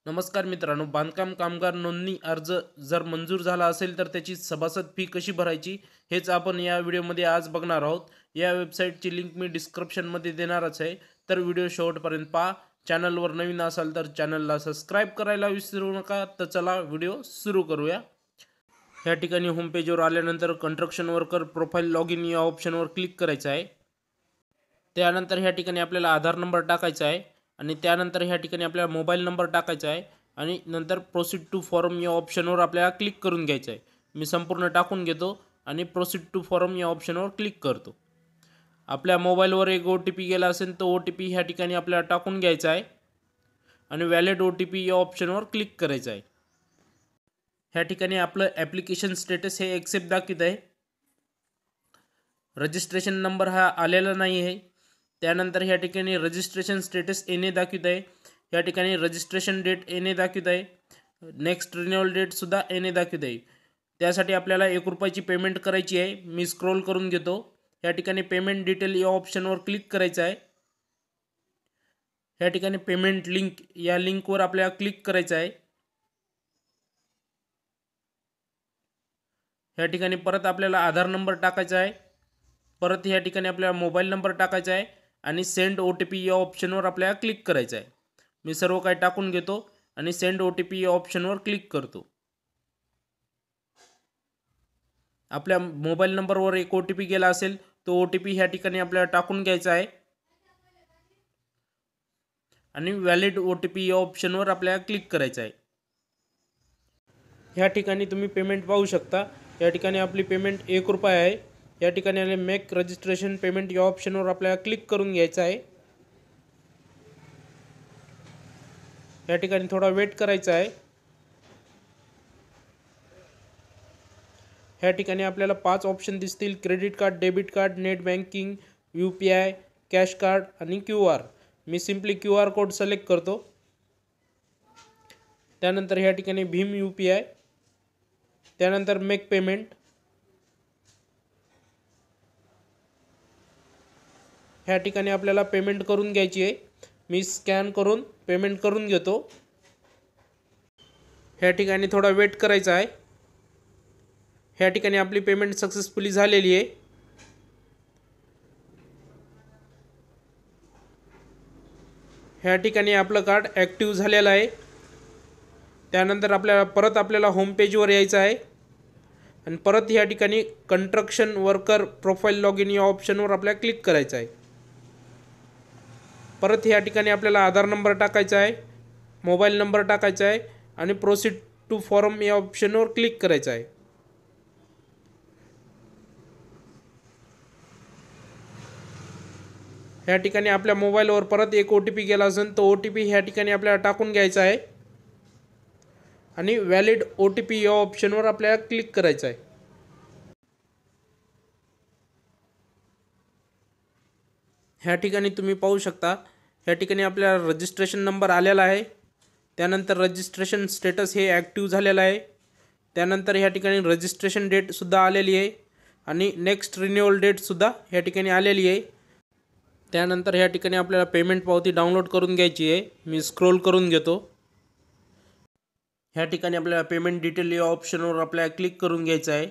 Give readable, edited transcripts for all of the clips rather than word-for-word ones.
नमस्कार मित्रांनो, बांधकाम कामगार नोंदणी अर्ज जर मंजूर झाला असेल तर त्याची सभासद फी कशी भरायची हेच आपण या व्हिडिओमध्ये आज बघणार आहोत। या वेबसाईटची लिंक मी डिस्क्रिप्शनमध्ये देणारच आहे, तर व्हिडिओ शेवटपर्यंत पहा। चॅनलवर नवीन असाल तर चॅनलला सबस्क्राईब करायला विसरू नका। तर चला व्हिडिओ सुरू करूया। या ठिकाणी होम पेजवर आल्यानंतर construction worker profile log in या ऑप्शनवर क्लिक करायचं आहे। त्यानंतर ह्या ठिकाणी आपल्याला आधार नंबर टाकायचा आहे आणि त्यानंतर ह्या ठिकाणी आपल्याला मोबाईल नंबर टाकायचा आहे आणि नंतर प्रोसीड टू फॉर्म या ऑप्शनवर आपल्याला क्लिक करून घ्यायचं आहे। मी संपूर्ण टाकून घेतो आणि प्रोसीड टू फॉर्म या ऑप्शनवर क्लिक करतो। आपल्या मोबाईलवर एक OTP गेला असेल तो OTP ह्या ठिकाणी आपल्याला टाकून घ्यायचा आहे आणि व्हॅलिड OTP या ऑप्शनवर क्लिक करायचं आहे। ह्या ठिकाणी आपलं ॲप्लिकेशन स्टेटस हे एक्सेप्ट दाखवत आहे। रजिस्ट्रेशन नंबर हा आलेला नाही आहे। त्यानंतर ह्या ठिकाणी रजिस्ट्रेशन स्टेटस येणे दाखवत आहे। या ठिकाणी रजिस्ट्रेशन डेट येणे दाखवत आहे। नेक्स्ट रिन्युअल डेट सुद्धा येणे दाखवत आहे। त्यासाठी आपल्याला ₹1 पेमेंट करायची आहे। मी स्क्रोल करून घेतो। या ठिकाणी पेमेंट डिटेल या ऑप्शनवर क्लिक करायचं आहे। या ठिकाणी पेमेंट लिंक या लिंकवर आपल्याला क्लिक करायचं आहे। या ठिकाणी परत आपल्याला आधार नंबर टाकायचा आहे। परत या ठिकाणी आपल्याला मोबाईल नंबर टाकायचा आहे आणि सेंड OTP या ऑप्शनवर आपल्याला क्लिक करायचं आहे। मी सर्व काही टाकून घेतो आणि सेंड OTP या ऑप्शनवर क्लिक करतो। आपल्या मोबाईल नंबरवर एक OTP गेला असेल तो OTP ह्या ठिकाणी आपल्याला टाकून घ्यायचा आहे आणि व्हॅलिड OTP या ऑप्शनवर आपल्याला क्लिक करायचं आहे। ह्या ठिकाणी तुम्ही पेमेंट पाहू शकता। या ठिकाणी आपली पेमेंट ₹1 आहे। या ठिकाणी आले मेक रजिस्ट्रेशन पेमेंट या ऑप्शनवर आपल्याला क्लिक करून घ्यायचं आहे। या ठिकाणी थोडा वेट करायचा आहे। ह्या ठिकाणी आपल्याला 5 ऑप्शन दिसतील: credit card, debit card, net banking, UPI, cash card आणि QR। मी सिम्पली QR कोड सिलेक्ट करतो। त्यानंतर ह्या ठिकाणी भीम UPI, त्यानंतर मेक पेमेंट। ह्या ठिकाणी आपल्याला पेमेंट करून घ्यायची आहे। मी स्कॅन करून पेमेंट करून घेतो। ह्या ठिकाणी थोडा वेट करायचा आहे। ह्या ठिकाणी आपली पेमेंट सक्सेसफुली झालेली आहे। ह्या ठिकाणी आपलं कार्ड ॲक्टिव्ह झालेलं आहे। त्यानंतर आपल्याला होम पेजवर यायचं आहे आणि परत ह्या ठिकाणी construction worker profile log in या ऑप्शनवर आपल्याला क्लिक करायचं आहे। परत ह्या ठिकाणी आपल्याला आधार नंबर टाकायचा आहे, मोबाईल नंबर टाकायचा आहे आणि प्रोसीड टू फॉर्म या ऑप्शनवर क्लिक करायचं आहे। ह्या ठिकाणी आपल्या मोबाईलवर परत एक OTP गेला असेल तो OTP ह्या ठिकाणी आपल्याला टाकून घ्यायचा आहे आणि व्हॅलिड OTP या ऑप्शनवर आपल्याला क्लिक करायचं आहे। ह्या ठिकाणी तुम्ही पाहू शकता, ह्या ठिकाणी आपल्याला रजिस्ट्रेशन नंबर आलेला आहे। त्यानंतर रजिस्ट्रेशन स्टेटस हे ॲक्टिव्ह झालेलं आहे। त्यानंतर ह्या ठिकाणी रजिस्ट्रेशन डेटसुद्धा आलेली आहे आणि नेक्स्ट रिन्युअल डेटसुद्धा ह्या ठिकाणी आलेली आहे। त्यानंतर ह्या ठिकाणी आपल्याला पेमेंट पावती डाउनलोड करून घ्यायची आहे। मी स्क्रोल करून घेतो। ह्या ठिकाणी आपल्याला पेमेंट डिटेल या ऑप्शनवर आपल्याला क्लिक करून घ्यायचं आहे।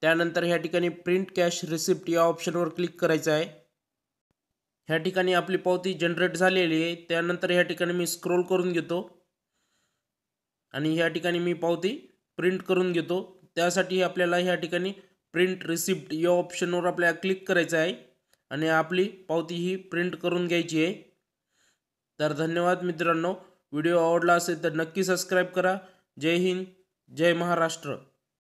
त्यानंतर ह्या ठिकाणी प्रिंट कॅश रिसिप्ट या ऑप्शनवर क्लिक करायचं आहे। ह्या ठिकाणी आपली पावती जनरेट झालेली आहे। त्यानंतर ह्या ठिकाणी मी स्क्रोल करून घेतो आणि ह्या ठिकाणी मी पावती प्रिंट करून घेतो। त्यासाठी आपल्याला ह्या ठिकाणी प्रिंट रिसिप्ट या ऑप्शनवर आपल्याला क्लिक करायचं आहे आणि आपली पावती ही प्रिंट करून घ्यायची आहे। तर धन्यवाद मित्रांनो, व्हिडिओ आवडला असेल तर नक्की सबस्क्राईब करा। जय हिंद, जय महाराष्ट्र।